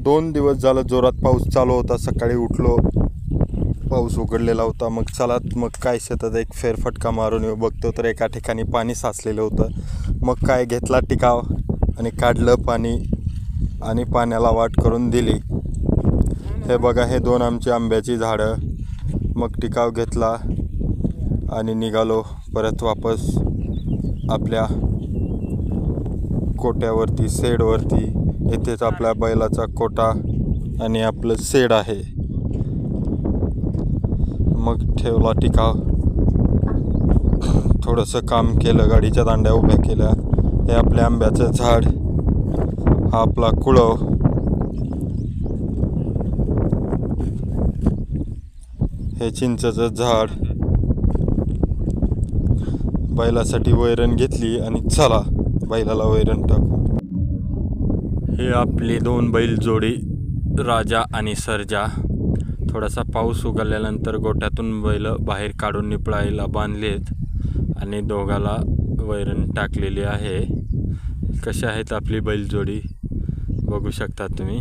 2 दिवस झालं जोरात पाऊस चालू होता। सकाळी उठलो, पाऊस उघडलेला होता। मग चला मग काय शेतात एक फेरफटका मारून येऊ। बघतो तर एका ठिकाणी पाणी साचलेलं होतं। मग काय घेतला टिकाव आणि काढलं पाणी आणि पाण्याला वाट करून दिली। हे बघा, हे 2 आमची आंब्याची झाडं। मग टिकाव घेतला आणि निघालो परत वापस आपल्या कोट्यावरती, शेडवरती। इथेच आपल्या बैलाचा कोटा आणि आपलं शेड आहे। मग ठेवला टिकाव, थोडंसं काम केलं, गाडीच्या दांड्या उभ्या केल्या। हे आपलं आंब्याचं झाड, हा आपला कुळव, हे चिंचेचं झाड। बैलासाठी वैरण घेतली आणि चला बैलाला वैरण टाकू। हे आपली 2 बैल जोडी, राजा आणि सर्जा। थोडासा पाऊस उघडल्यानंतर गोठ्यातून बैल बाहेर काढून निपळायला बांधलेत आणि दोघाला वैरण टाकलेली आहे। कशा आहेत आपली बैल जोडी बघू शकता तुम्ही।